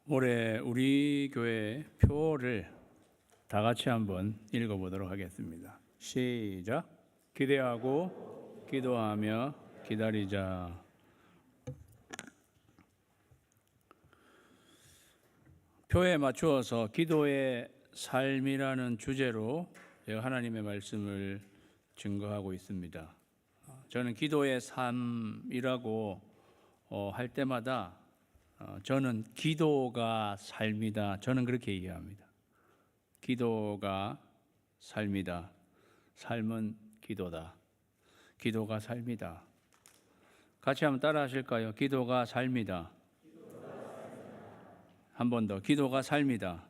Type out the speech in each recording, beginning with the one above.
올해 우리 교회 표를 다 같이 한번 읽어보도록 하겠습니다. 시작. 기대하고 기도하며 기다리자. 표에 맞추어서 기도의 삶이라는 주제로 제가 하나님의 말씀을 증거하고 있습니다. 저는 기도의 삶이라고 할 때마다 저는 기도가 삶이다. 저는 그렇게 이해합니다. 기도가 삶이다. 삶은 기도다. 기도가 삶이다. 같이 한번 따라 하실까요? 기도가 삶이다. 한 번 더. 기도가 삶이다.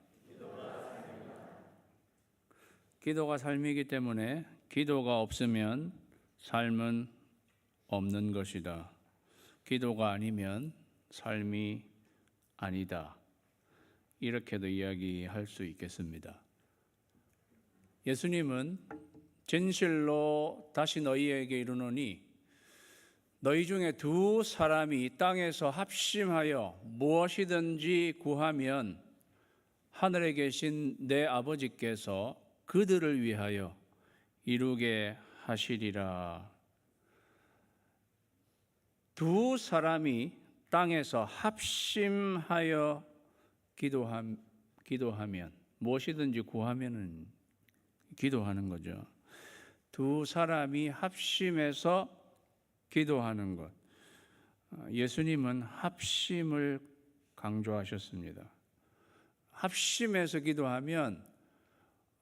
기도가 삶이기 때문에 기도가 없으면 삶은 없는 것이다. 기도가 아니면 삶이 아니다. 이렇게도 이야기할 수 있겠습니다. 예수님은 진실로 다시 너희에게 이르노니 너희 중에 두 사람이 땅에서 합심하여 무엇이든지 구하면 하늘에 계신 내 아버지께서 그들을 위하여 이루게 하시리라. 두 사람이 땅에서 합심하여 기도하면 무엇이든지 구하면은 기도하는 거죠. 두 사람이 합심해서 기도하는 것. 예수님은 합심을 강조하셨습니다. 합심해서 기도하면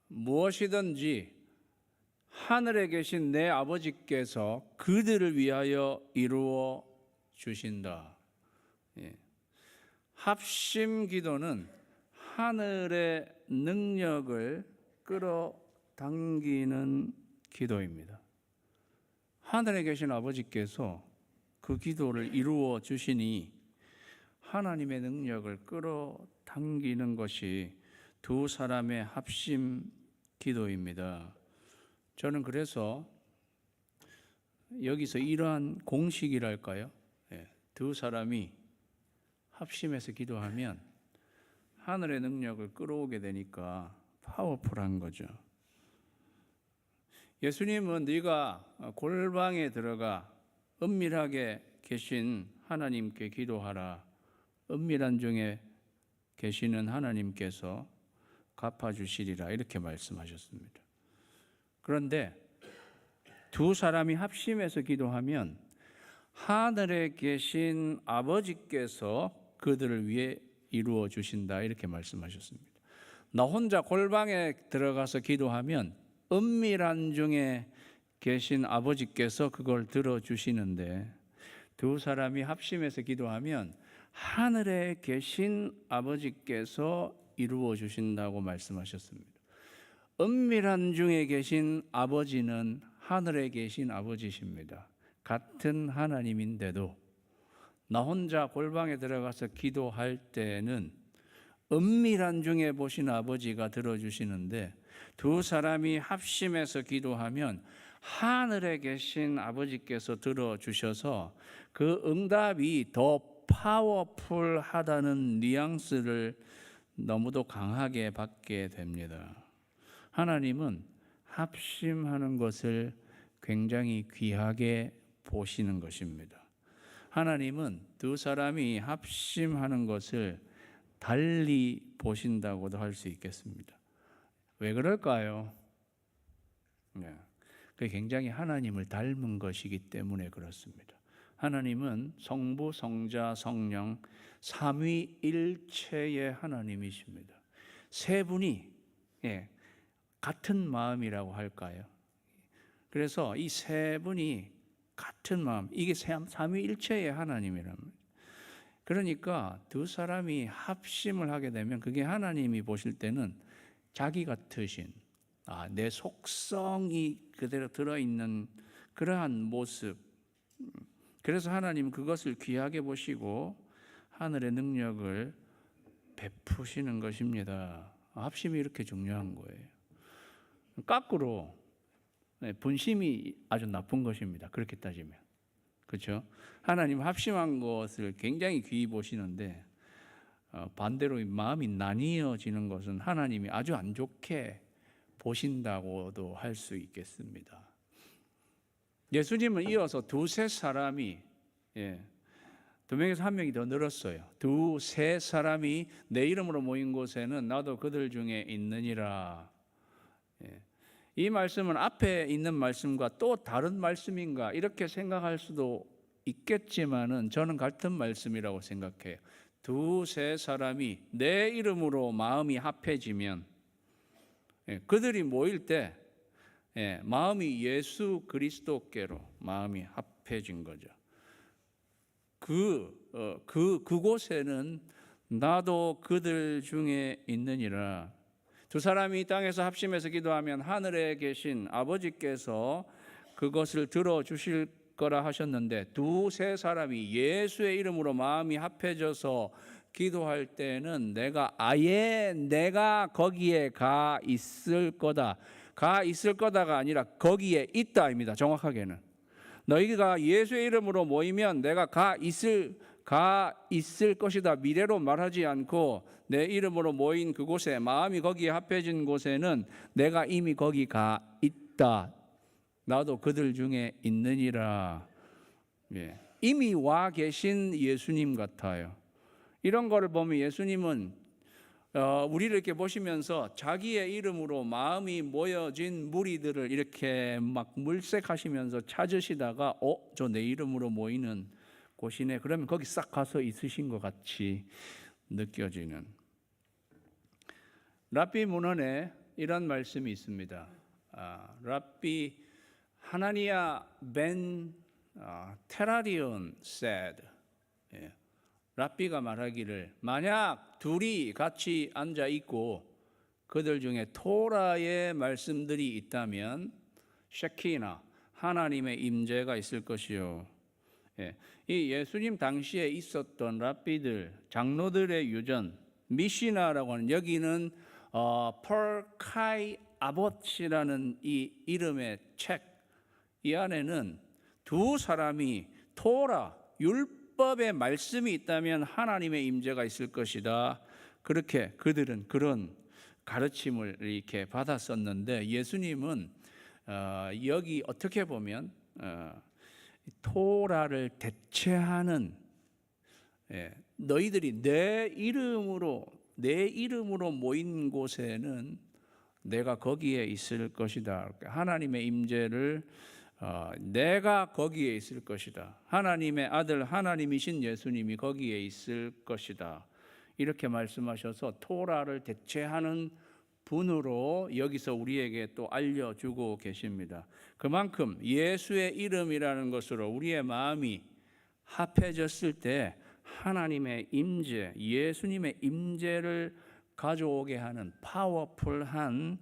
무엇이든지 하늘에 계신 내 아버지께서 그들을 위하여 이루어 주신다. 합심 기도는 하늘의 능력을 끌어당기는 기도입니다. 하늘에 계신 아버지께서 그 기도를 이루어 주시니 하나님의 능력을 끌어당기는 것이 두 사람의 합심 기도입니다. 저는 그래서 여기서 이러한 공식이랄까요? 두 사람이 합심해서 기도하면 하늘의 능력을 끌어오게 되니까 파워풀한 거죠. 예수님은 네가 골방에 들어가 은밀하게 계신 하나님께 기도하라. 은밀한 중에 계시는 하나님께서 갚아주시리라. 이렇게 말씀하셨습니다. 그런데 두 사람이 합심해서 기도하면 하늘에 계신 아버지께서 그들을 위해 이루어 주신다. 이렇게 말씀하셨습니다. 나 혼자 골방에 들어가서 기도하면 은밀한 중에 계신 아버지께서 그걸 들어주시는데 두 사람이 합심해서 기도하면 하늘에 계신 아버지께서 이루어 주신다고 말씀하셨습니다. 은밀한 중에 계신 아버지는 하늘에 계신 아버지십니다. 같은 하나님인데도 나 혼자 골방에 들어가서 기도할 때는 은밀한 중에 보신 아버지가 들어주시는데 두 사람이 합심해서 기도하면 하늘에 계신 아버지께서 들어주셔서 그 응답이 더 파워풀하다는 뉘앙스를 너무도 강하게 받게 됩니다. 하나님은 합심하는 것을 굉장히 귀하게 보시는 것입니다. 하나님은 두 사람이 합심하는 것을 달리 보신다고도 할 수 있겠습니다. 왜 그럴까요? 그게 굉장히 하나님을 닮은 것이기 때문에 그렇습니다. 하나님은 성부, 성자, 성령 삼위일체의 하나님이십니다. 세 분이 같은 마음이라고 할까요? 그래서 이 세 분이 같은 마음, 이게 삼위일체의 하나님이랍니다. 그러니까 두 사람이 합심을 하게 되면 그게 하나님이 보실 때는 자기 같으신 내 속성이 그대로 들어있는 그러한 모습. 그래서 하나님은 그것을 귀하게 보시고 하늘의 능력을 베푸시는 것입니다. 합심이 이렇게 중요한 거예요. 거꾸로 분심이 아주 나쁜 것입니다. 그렇게 따지면. 그렇죠? 하나님 합심한 것을 굉장히 귀히 보시는데 반대로 마음이 나뉘어지는 것은 하나님이 아주 안 좋게 보신다고도 할 수 있겠습니다. 예수님은 이어서 두세 사람이, 두 명에서 한 명이 더 늘었어요. 두세 사람이 내 이름으로 모인 곳에는 나도 그들 중에 있느니라. 이 말씀은 앞에 있는 말씀과 또 다른 말씀인가 이렇게 생각할 수도 있겠지만은 저는 같은 말씀이라고 생각해요. 두세 사람이 내 이름으로 마음이 합해지면, 그들이 모일 때 마음이 예수 그리스도께로 마음이 합해진 거죠. 그곳에는 나도 그들 중에 있느니라. 두 사람이 땅에서 합심해서 기도하면 하늘에 계신 아버지께서 그것을 들어주실 거라 하셨는데, 두세 사람이 예수의 이름으로 마음이 합해져서 기도할 때는 내가 거기에 가 있을 거다. 가 있을 거다가 아니라 거기에 있다입니다. 정확하게는 너희가 예수의 이름으로 모이면 내가 가 있을 것이다. 미래로 말하지 않고 내 이름으로 모인 그곳에, 마음이 거기에 합해진 곳에는 내가 이미 거기 가 있다. 나도 그들 중에 있느니라. 이미 와 계신 예수님 같아요. 이런 거를 보면 예수님은 우리를 이렇게 보시면서 자기의 이름으로 마음이 모여진 무리들을 이렇게 막 물색하시면서 찾으시다가 저 내 이름으로 모이는 곳이네. 그러면 거기 싹 가서 있으신 것 같이 느껴지는. 랍비 문헌에 이런 말씀이 있습니다. 랍비 하나니아 벤 테라리온 said, 랍비가 말하기를 만약 둘이 같이 앉아 있고 그들 중에 토라의 말씀들이 있다면 셰키나 하나님의 임재가 있을 것이요. 이 예수님 당시에 있었던 랍비들, 장로들의 유전, 미시나라고 하는, 여기는 펄카이 아봇이라는 이 이름의 책, 이 안에는 두 사람이 토라, 율법의 말씀이 있다면 하나님의 임재가 있을 것이다. 그렇게 그들은 그런 가르침을 이렇게 받았었는데, 예수님은 여기 어떻게 보면 토라를 대체하는, 너희들이 내 이름으로 모인 곳에는 내가 거기에 있을 것이다. 하나님의 임재를 내가 거기에 있을 것이다. 하나님의 아들, 하나님이신 예수님이 거기에 있을 것이다. 이렇게 말씀하셔서 토라를 대체하는 분으로 여기서 우리에게 또 알려주고 계십니다. 그만큼 예수의 이름이라는 것으로 우리의 마음이 합해졌을 때 하나님의 임재, 예수님의 임재를 가져오게 하는 파워풀한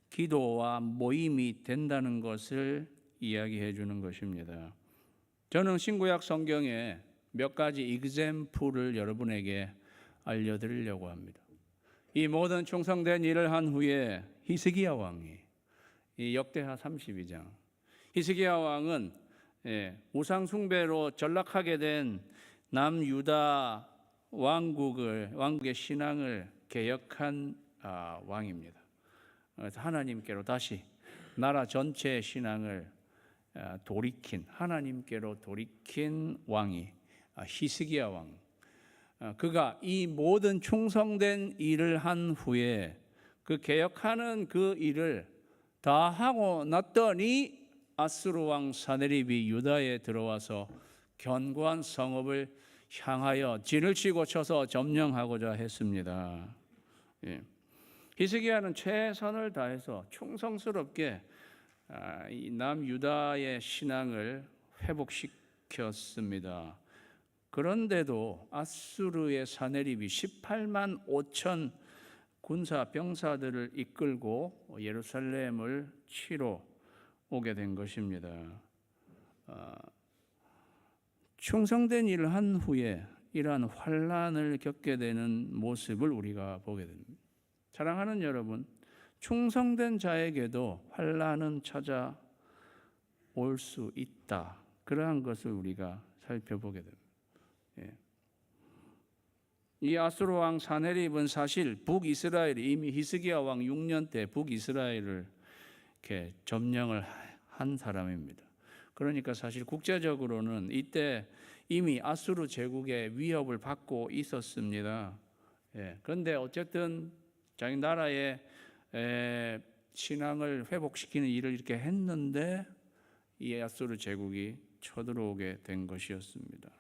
기도와 모임이 된다는 것을 이야기해 주는 것입니다. 저는 신구약 성경에 몇 가지 example을 여러분에게 알려드리려고 합니다. 이 모든 충성된 일을 한 후에 히스기야 왕이, 이 역대하 32장, 히스기야 왕은 우상 숭배로 전락하게 된 남유다 왕국의 신앙을 개혁한 왕입니다. 그래서 하나님께로 다시 나라 전체의 신앙을 하나님께로 돌이킨 왕이 히스기야 왕. 그가 이 모든 충성된 일을 한 후에 그 개혁하는 그 일을 다 하고 났더니 아수르 왕 사네립이 유다에 들어와서 견고한 성읍을 향하여 진을 치고 쳐서 점령하고자 했습니다. 히스기야는 최선을 다해서 충성스럽게 이 남유다의 신앙을 회복시켰습니다. 그런데도 아수르의 사네립이 18만 5천 군사 병사들을 이끌고 예루살렘을 치러 오게 된 것입니다. 충성된 일을 한 후에 이러한 환난을 겪게 되는 모습을 우리가 보게 됩니다. 사랑하는 여러분, 충성된 자에게도 환난은 찾아올 수 있다. 그러한 것을 우리가 살펴보게 됩니다. 이 아수르 왕 사네립은 사실 북이스라엘이 이미 히스기야 왕 6년 때 북이스라엘을 이렇게 점령을 한 사람입니다. 그러니까 사실 국제적으로는 이때 이미 아수르 제국의 위협을 받고 있었습니다. 그런데 어쨌든 자기 나라의 신앙을 회복시키는 일을 이렇게 했는데 이 아수르 제국이 쳐들어오게 된 것이었습니다.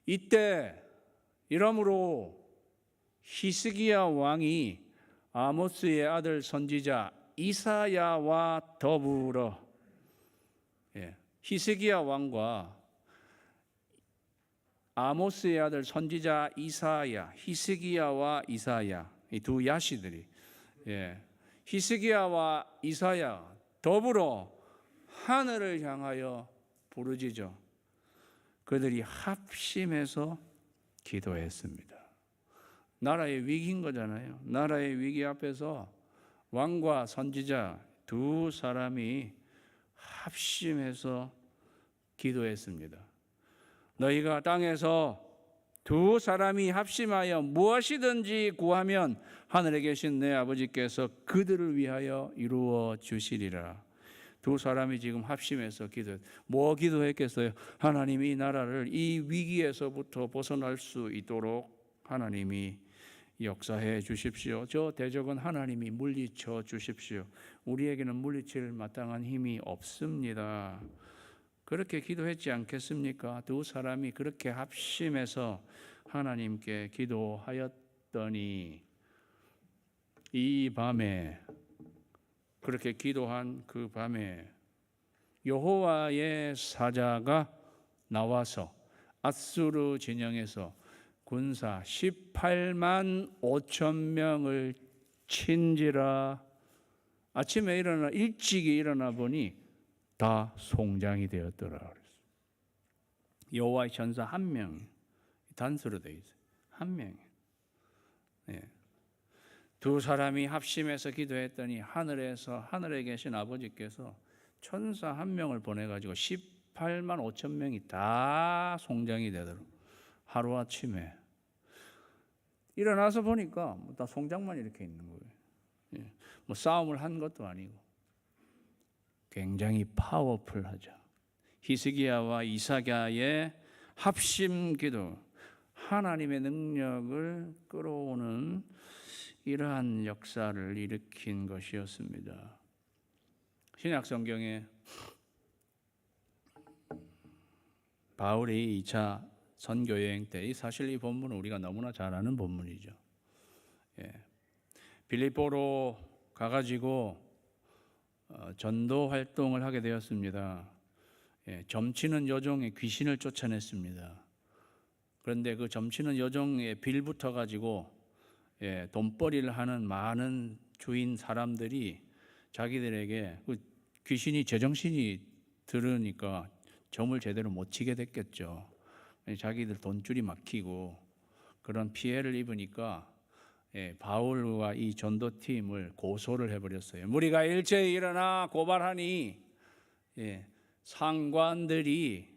이때 이러므로 히스기야 왕이 아모스의 아들 선지자 이사야와 더불어 히스기야 왕과 아모스의 아들 선지자 이사야, 히스기야와 이사야 이 두 야시들이 히스기야와 이사야 더불어 하늘을 향하여 부르짖어 그들이 합심해서 기도했습니다. 나라의 위기인 거잖아요. 나라의 위기 앞에서 왕과 선지자 두 사람이 합심해서 기도했습니다. 너희가 땅에서 두 사람이 합심하여 무엇이든지 구하면 하늘에 계신 내 아버지께서 그들을 위하여 이루어 주시리라. 두 사람이 지금 합심해서 뭐 기도했겠어요? 하나님 이 나라를 이 위기에서부터 벗어날 수 있도록 하나님이 역사해 주십시오. 저 대적은 하나님이 물리쳐 주십시오. 우리에게는 물리칠 마땅한 힘이 없습니다. 그렇게 기도했지 않겠습니까? 두 사람이 그렇게 합심해서 하나님께 기도하였더니 이 밤에 그렇게 기도한 그 밤에 여호와의 사자가 나와서 아수르 진영에서 군사 18만 5천 명을 친지라. 아침에 일찍이 일어나 보니 다 송장이 되었더라. 여호와의 전사 한 명, 단수로 되어 있어요. 한 명. 두 사람이 합심해서 기도했더니 하늘에 계신 아버지께서 천사 한 명을 보내가지고 18만 5천 명이 다 송장이 되도록 하루아침에 일어나서 보니까 다 송장만 이렇게 있는 거예요. 뭐 싸움을 한 것도 아니고 굉장히 파워풀하죠. 히스기야와 이사야의 합심 기도, 하나님의 능력을 끌어오는 이러한 역사를 일으킨 것이었습니다. 신약 성경에 바울이 2차 선교 여행 때 사실 이 본문은 우리가 너무나 잘 아는 본문이죠. 빌립보로 가가지고 전도 활동을 하게 되었습니다. 점치는 여종의 귀신을 쫓아냈습니다. 그런데 그 점치는 여종의 빌붙어 가지고 돈벌이를 하는 많은 주인 사람들이 자기들에게 그 귀신이 제정신이 들으니까 점을 제대로 못 치게 됐겠죠. 자기들 돈줄이 막히고 그런 피해를 입으니까 바울과 이 전도팀을 고소를 해버렸어요. 무리가 일제히 일어나 고발하니 상관들이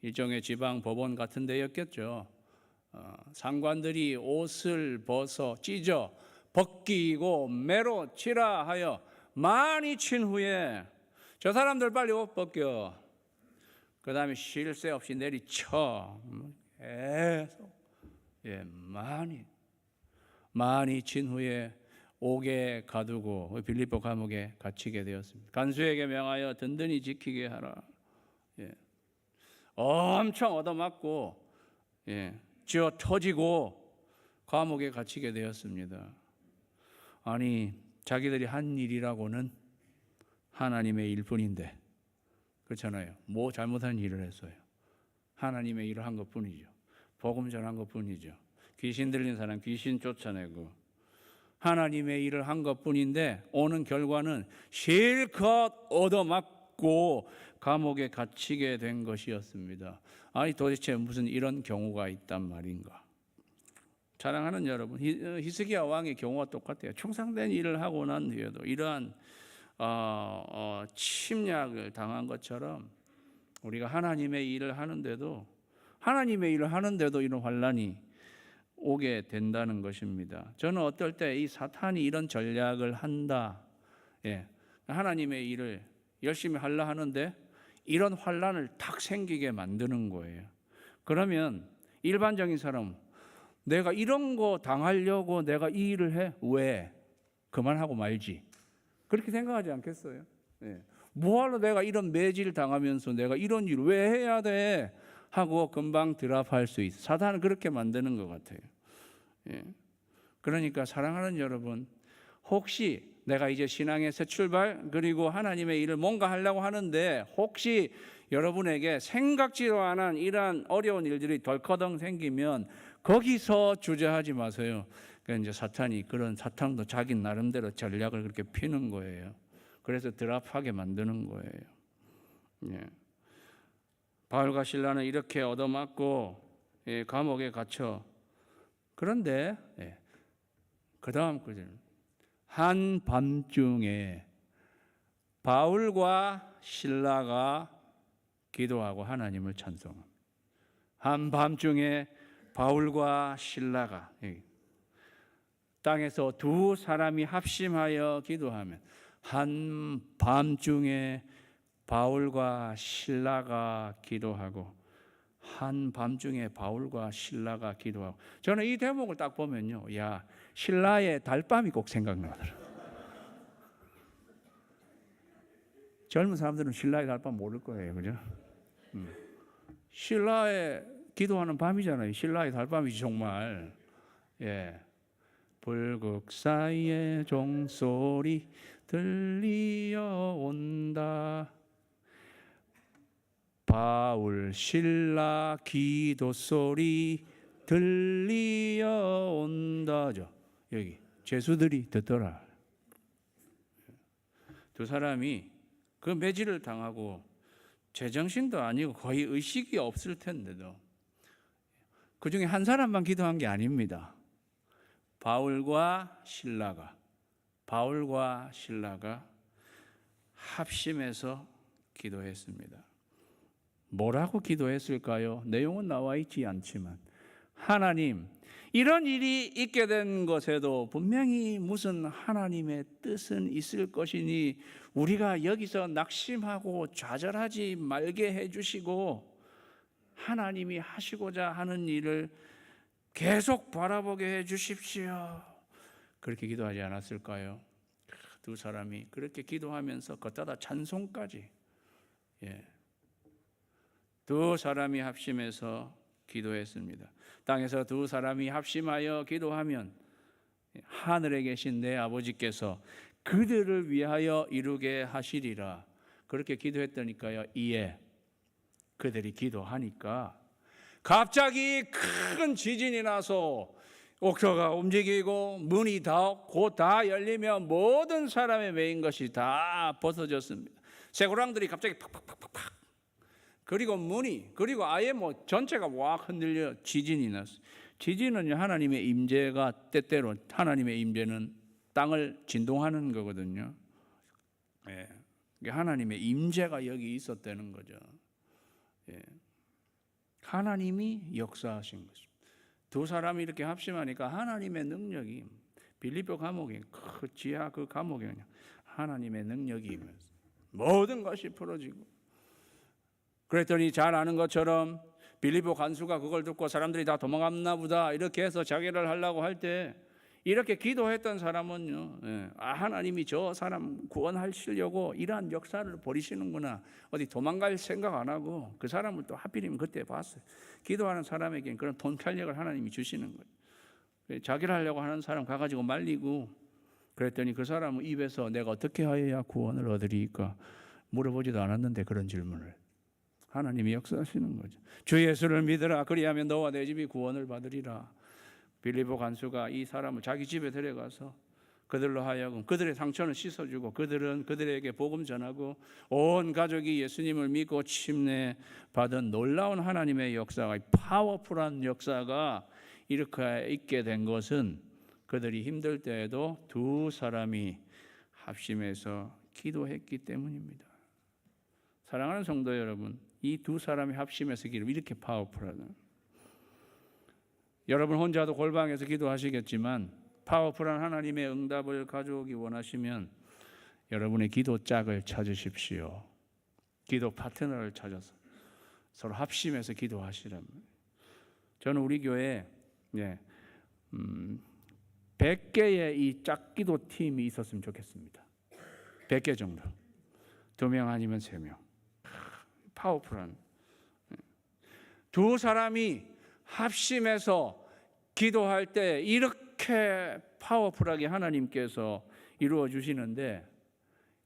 일종의 지방 법원 같은 데였겠죠. 상관들이 옷을 찢어 벗기고 매로 치라 하여 많이 친 후에 저 사람들 빨리 옷 벗겨. 그 다음에 쉴 새 없이 내리쳐. 계속 많이 친 후에 옥에 가두고 빌립보 감옥에 갇히게 되었습니다. 간수에게 명하여 든든히 지키게 하라. 엄청 얻어맞고 쥐어 터지고 감옥에 갇히게 되었습니다. 아니 자기들이 한 일이라고는 하나님의 일뿐인데 그렇잖아요. 뭐 잘못한 일을 했어요. 하나님의 일을 한 것뿐이죠. 복음 전한 것뿐이죠. 귀신 들린 사람 귀신 쫓아내고 하나님의 일을 한 것뿐인데 오는 결과는 실컷 얻어맞고 감옥에 갇히게 된 것이었습니다. 아니 도대체 무슨 이런 경우가 있단 말인가. 사랑하는 여러분, 히스기야 왕의 경우와 똑같아요. 충성된 일을 하고 난 뒤에도 이러한 침략을 당한 것처럼 우리가 하나님의 일을 하는데도 하나님의 일을 하는데도 이런 환난이 오게 된다는 것입니다. 저는 어떨 때 이 사탄이 이런 전략을 한다. 하나님의 일을 열심히 하려 하는데 이런 환난을 탁 생기게 만드는 거예요. 그러면 일반적인 사람은 내가 이런 거 당하려고 내가 이 일을 해? 왜? 그만하고 말지. 그렇게 생각하지 않겠어요? 뭐하러 내가 이런 매질 당하면서 내가 이런 일을 왜 해야 돼? 하고 금방 드랍할 수 있어. 사탄은 그렇게 만드는 것 같아요. 그러니까 사랑하는 여러분, 혹시 내가 이제 신앙의 새 출발 그리고 하나님의 일을 뭔가 하려고 하는데 혹시 여러분에게 생각지도 않은 이러한 어려운 일들이 덜커덩 생기면 거기서 주저하지 마세요. 그러니까 이제 사탄이 그런 사탄도 자기 나름대로 전략을 그렇게 피는 거예요. 그래서 드랍하게 만드는 거예요. 바울과 실라는 이렇게 얻어맞고 감옥에 갇혀. 그런데 그 다음 구절, 한밤중에 바울과 실라가 기도하고 하나님을 찬송합니다. 한밤중에 바울과 실라가 땅에서 두 사람이 합심하여 기도하면, 한밤중에 바울과 신라가 기도하고, 한밤중에 바울과 신라가 기도하고. 저는 이 대목을 딱 보면요, 야, 신라의 달밤이 꼭 생각나더라고요. 젊은 사람들은 신라의 달밤 모를 거예요, 그죠? 신라의 기도하는 밤이잖아요. 신라의 달밤이지 정말. 불국 사이에 종소리 들리어 온다. 바울 신라 기도 소리 들리어 온다죠. 여기 죄수들이 듣더라. 두 사람이 그 매질을 당하고 제정신도 아니고 거의 의식이 없을 텐데도 그 중에 한 사람만 기도한 게 아닙니다. 바울과 신라가 합심해서 기도했습니다. 뭐라고 기도했을까요? 내용은 나와 있지 않지만, 하나님, 이런 일이 있게 된 것에도 분명히 무슨 하나님의 뜻은 있을 것이니 우리가 여기서 낙심하고 좌절하지 말게 해주시고 하나님이 하시고자 하는 일을 계속 바라보게 해주십시오. 그렇게 기도하지 않았을까요? 두 사람이 그렇게 기도하면서 걷다가 찬송까지. 두 사람이 합심해서 기도했습니다. 땅에서 두 사람이 합심하여 기도하면 하늘에 계신 내 아버지께서 그들을 위하여 이루게 하시리라. 그렇게 기도했더니까요, 이에 그들이 기도하니까 갑자기 큰 지진이 나서 옥토가 움직이고 문이 곧 다 열리며 모든 사람의 매인 것이 다 벗어졌습니다. 쇠고랑들이 갑자기 팍팍팍팍, 그리고 문이, 그리고 아예 전체가 확 흔들려 지진이 났어요. 지진은 하나님의 임재가, 때때로 하나님의 임재는 땅을 진동하는 거거든요. 하나님의 임재가 여기 있었다는 거죠. 하나님이 역사하신 것입니다. 두 사람이 이렇게 합심하니까 하나님의 능력이, 빌립보 감옥에 그 지하 그 감옥에 그냥 하나님의 능력이 임해서 모든 것이 풀어지고, 그랬더니 잘 아는 것처럼 빌립보 간수가 그걸 듣고 사람들이 다 도망갔나 보다 이렇게 해서 자기를 하려고 할 때, 이렇게 기도했던 사람은요, 하나님이 저 사람 구원하시려고 이러한 역사를 벌이시는구나, 어디 도망갈 생각 안 하고 그 사람을 또 하필이면 그때 봤어요. 기도하는 사람에게는 그런 통찰력을 하나님이 주시는 거예요. 자기를 하려고 하는 사람 가가지고 말리고, 그랬더니 그 사람은 입에서 내가 어떻게 하여야 구원을 얻으리까 물어보지도 않았는데 그런 질문을 하나님이 역사하시는 거죠. 주 예수를 믿으라, 그리하면 너와 내 집이 구원을 받으리라. 빌립보 간수가 이 사람을 자기 집에 데려가서 그들로 하여금 그들의 상처는 씻어주고, 그들에게 복음 전하고 온 가족이 예수님을 믿고 침례 받은 놀라운 하나님의 역사가, 파워풀한 역사가 이렇게 있게 된 것은 그들이 힘들 때에도 두 사람이 합심해서 기도했기 때문입니다. 사랑하는 성도 여러분, 이 두 사람이 합심해서 기도하면 이렇게 파워풀하다. 여러분 혼자도 골방에서 기도하시겠지만 파워풀한 하나님의 응답을 가져오기 원하시면 여러분의 기도 짝을 찾으십시오. 기도 파트너를 찾아서 서로 합심해서 기도하시라면. 저는 우리 교회에 100개의 이 짝기도 팀이 있었으면 좋겠습니다. 100개 정도. 2명 아니면 3명. 파워풀한. 두 사람이 합심해서 기도할 때 이렇게 파워풀하게 하나님께서 이루어 주시는데,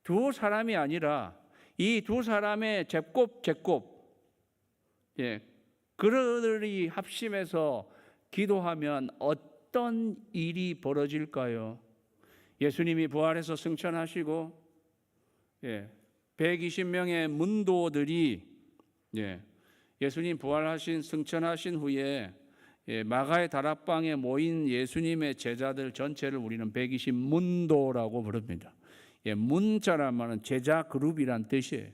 두 사람이 아니라 이 두 사람의 제곱 그들이 합심해서 기도하면 어떤 일이 벌어질까요? 예수님이 부활해서 승천하시고 120명의 문도들이 예수님 부활하신 승천하신 후에 마가의 다락방에 모인 예수님의 제자들 전체를 우리는 120문도라고 부릅니다. 문자란 말은 제자 그룹이란 뜻이에요.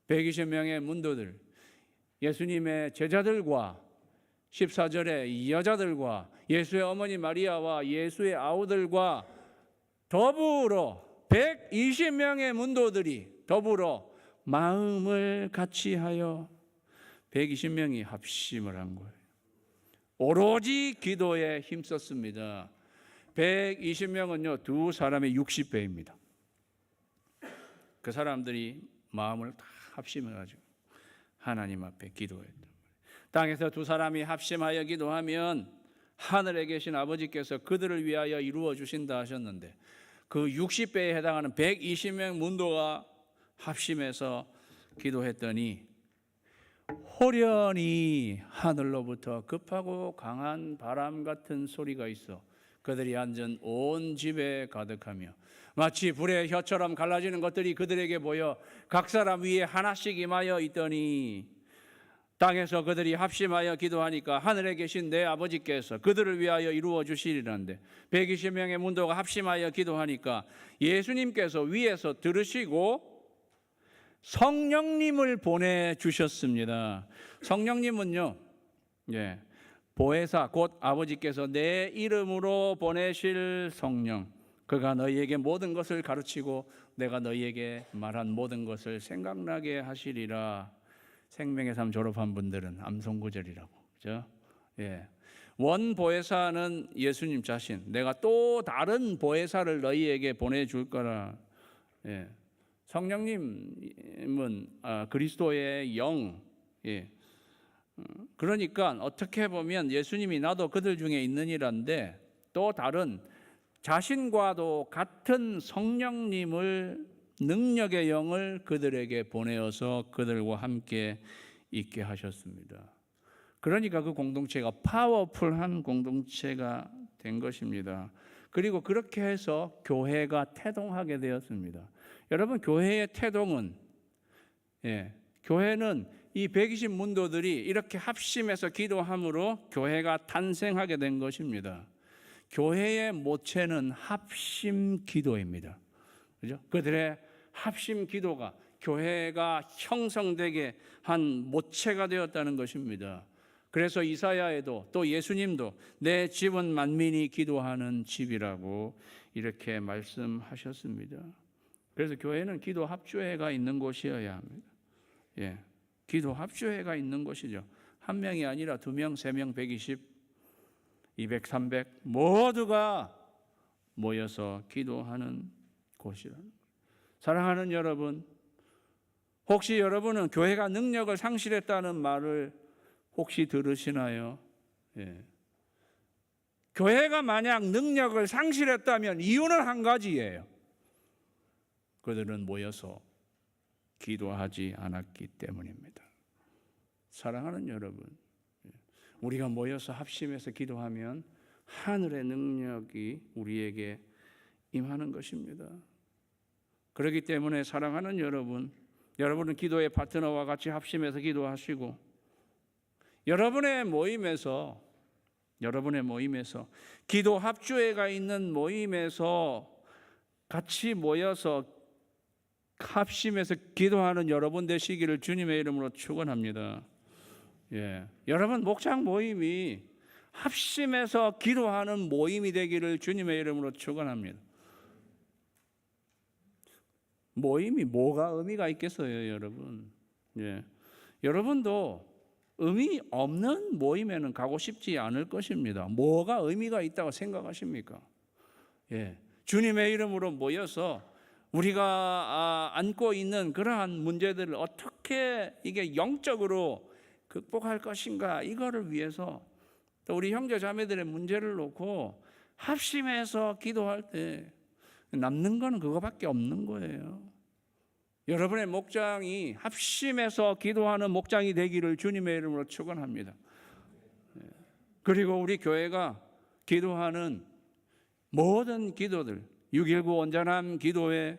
120명의 문도들, 예수님의 제자들과 14절에 여자들과 예수의 어머니 마리아와 예수의 아우들과 더불어 120명의 문도들이 더불어 마음을 같이 하여 120명이 합심을 한 거예요. 오로지 기도에 힘썼습니다. 120명은요 두 사람의 60배입니다. 그 사람들이 마음을 다 합심해가지고 하나님 앞에 기도했다. 땅에서 두 사람이 합심하여 기도하면 하늘에 계신 아버지께서 그들을 위하여 이루어 주신다 하셨는데, 그 60배에 해당하는 120명 문도가 합심해서 기도했더니 호련히 하늘로부터 급하고 강한 바람 같은 소리가 있어 그들이 앉은 온 집에 가득하며, 마치 불의 혀처럼 갈라지는 것들이 그들에게 보여 각 사람 위에 하나씩 임하여 있더니, 땅에서 그들이 합심하여 기도하니까 하늘에 계신 내 아버지께서 그들을 위하여 이루어 주시리란데, 120명의 문도가 합심하여 기도하니까 예수님께서 위에서 들으시고 성령님을 보내주셨습니다. 성령님은요 보혜사, 곧 아버지께서 내 이름으로 보내실 성령, 그가 너희에게 모든 것을 가르치고 내가 너희에게 말한 모든 것을 생각나게 하시리라. 생명의 삶 졸업한 분들은 암송구절이라고, 그죠? 원 보혜사는 예수님 자신, 내가 또 다른 보혜사를 너희에게 보내줄 거라. 성령님은 그리스도의 영. 그러니까 어떻게 보면 예수님이 나도 그들 중에 있느니란데, 또 다른 자신과도 같은 성령님을, 능력의 영을 그들에게 보내어서 그들과 함께 있게 하셨습니다. 그러니까 그 공동체가 파워풀한 공동체가 된 것입니다. 그리고 그렇게 해서 교회가 태동하게 되었습니다. 여러분, 교회의 태동은, 교회는 이 120문도들이 이렇게 합심해서 기도함으로 교회가 탄생하게 된 것입니다. 교회의 모체는 합심 기도입니다. 그죠? 그들의 합심 기도가 교회가 형성되게 한 모체가 되었다는 것입니다. 그래서 이사야에도 또 예수님도 내 집은 만민이 기도하는 집이라고 이렇게 말씀하셨습니다. 그래서 교회는 기도 합주회가 있는 곳이어야 합니다. 기도 합주회가 있는 곳이죠. 한 명이 아니라 2명, 3명, 120, 200, 300 모두가 모여서 기도하는 곳이라는 거예요. 사랑하는 여러분, 혹시 여러분은 교회가 능력을 상실했다는 말을 혹시 들으시나요? 교회가 만약 능력을 상실했다면 이유는 한 가지예요. 그들은 모여서 기도하지 않았기 때문입니다. 사랑하는 여러분, 우리가 모여서 합심해서 기도하면 하늘의 능력이 우리에게 임하는 것입니다. 그렇기 때문에 사랑하는 여러분, 여러분은 기도의 파트너와 같이 합심해서 기도하시고, 여러분의 모임에서 기도 합주회가 있는 모임에서 같이 모여서 합심해서 기도하는 여러분 되시기를 주님의 이름으로 축원합니다. 예, 여러분 목장 모임이 합심해서 기도하는 모임이 되기를 주님의 이름으로 축원합니다. 모임이 뭐가 의미가 있겠어요, 여러분? 예, 여러분도 의미 없는 모임에는 가고 싶지 않을 것입니다. 뭐가 의미가 있다고 생각하십니까? 예, 주님의 이름으로 모여서 우리가 안고 있는 그러한 문제들을 어떻게 이게 영적으로 극복할 것인가, 이거를 위해서 또 우리 형제 자매들의 문제를 놓고 합심해서 기도할 때 남는 거는 그거밖에 없는 거예요. 여러분의 목장이 합심해서 기도하는 목장이 되기를 주님의 이름으로 축원합니다. 그리고 우리 교회가 기도하는 모든 기도들, 6.19 온전한 기도회,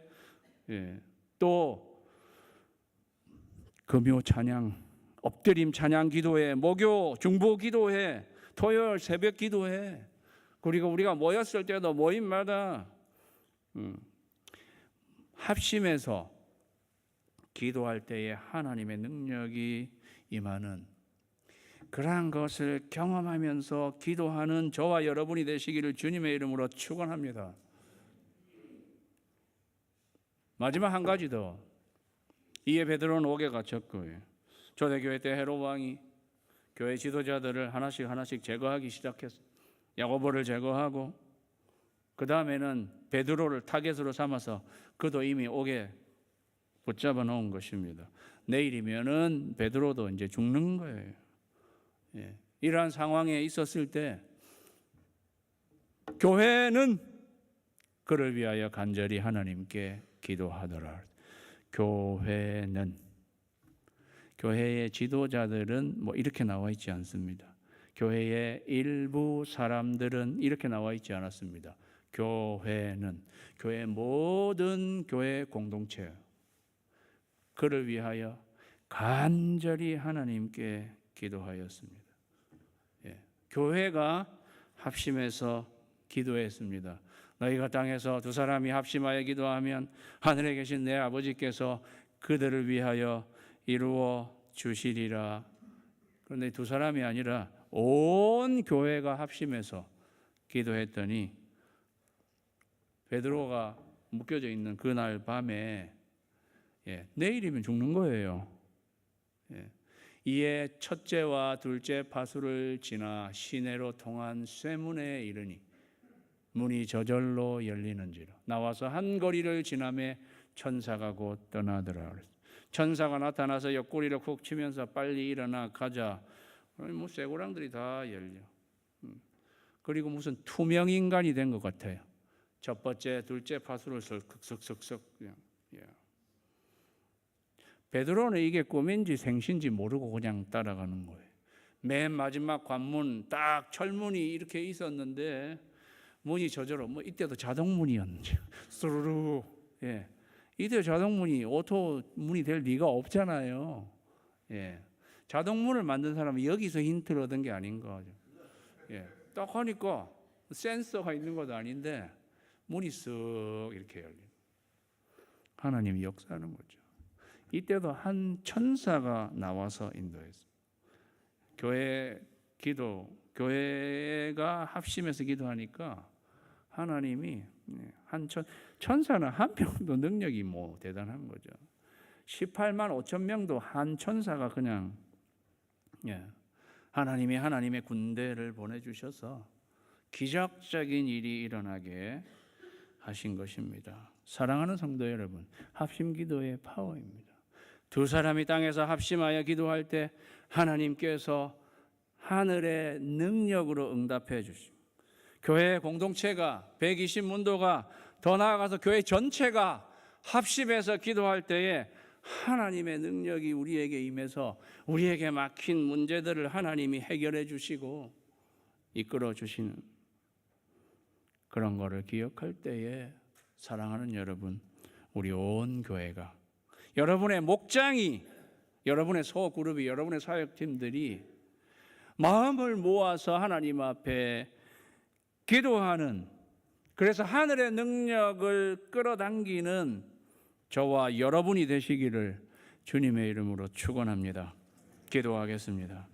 또 금요 찬양, 엎드림 찬양 기도회, 목요 중보 기도회, 토요일 새벽 기도회, 그리고 우리가 모였을 때도 모임마다 합심해서 기도할 때에 하나님의 능력이 임하는 그러한 것을 경험하면서 기도하는 저와 여러분이 되시기를 주님의 이름으로 축원합니다. 마지막 한 가지 더. 이에 베드로는 옥에 갇혔고, 초대교회 때 헤롯 왕이 교회 지도자들을 하나씩 제거하기 시작했어요. 야고보를 제거하고 그 다음에는 베드로를 타겟으로 삼아서 그도 이미 옥에 붙잡아 놓은 것입니다. 내일이면은 베드로도 이제 죽는 거예요. 예. 이러한 상황에 있었을 때 교회는 그를 위하여 간절히 하나님께 기도하더라. 교회의 지도자들은 뭐 이렇게 나와 있지 않습니다. 교회의 일부 사람들은 이렇게 나와 있지 않았습니다. 교회는 교회 모든 교회 공동체 그를 위하여 간절히 하나님께 기도하였습니다. 예. 교회가 합심해서 기도했습니다. 너희가 땅에서 두 사람이 합심하여 기도하면 하늘에 계신 내 아버지께서 그들을 위하여 이루어 주시리라. 그런데 두 사람이 아니라 온 교회가 합심해서 기도했더니 베드로가 묶여져 있는 그날 밤에 내일이면 죽는 거예요. 이에 첫째와 둘째 파수를 지나 시내로 통한 쇠문에 이르니 문이 저절로 열리는지라. 나와서 한 거리를 지나매 천사가 곧 떠나더라. 천사가 나타나서 옆구리를 쿡 치면서 빨리 일어나 가자. 뭐 쇠고랑들이 다 열려. 그리고 무슨 투명 인간이 된 것 같아요. 첫 번째, 둘째 파수를 쓱쓱쓱쓱 그냥. 베드로는 이게 꿈인지 생신지 모르고 그냥 따라가는 거예요. 맨 마지막 관문 딱 철문이 이렇게 있었는데 문이 저절로 이때도 자동문이었는지 스르르 이때 자동문이 오토 문이 될 리가 없잖아요. 자동문을 만든 사람은 여기서 힌트를 얻은 게 아닌 거죠. 딱 하니까 센서가 있는 것도 아닌데 문이 쓱 이렇게 열리는. 하나님이 역사하는 거죠. 이때도 한 천사가 나와서 인도했어요. 교회가 합심해서 기도하니까 하나님이 천사는 한 명도 능력이 대단한 거죠. 18만 5천 명도 한 천사가 그냥 하나님이 하나님의 군대를 보내주셔서 기적적인 일이 일어나게 하신 것입니다. 사랑하는 성도 여러분, 합심기도의 파워입니다. 두 사람이 땅에서 합심하여 기도할 때 하나님께서 하늘의 능력으로 응답해 주십니다. 교회 공동체가 120문도가 더 나아가서 교회 전체가 합심해서 기도할 때에 하나님의 능력이 우리에게 임해서 우리에게 막힌 문제들을 하나님이 해결해 주시고 이끌어 주시는 그런 거를 기억할 때에 사랑하는 여러분, 우리 온 교회가 여러분의 목장이 여러분의 소그룹이 여러분의 사역팀들이 마음을 모아서 하나님 앞에 기도하는, 그래서 하늘의 능력을 끌어당기는 저와 여러분이 되시기를 주님의 이름으로 축원합니다. 기도하겠습니다.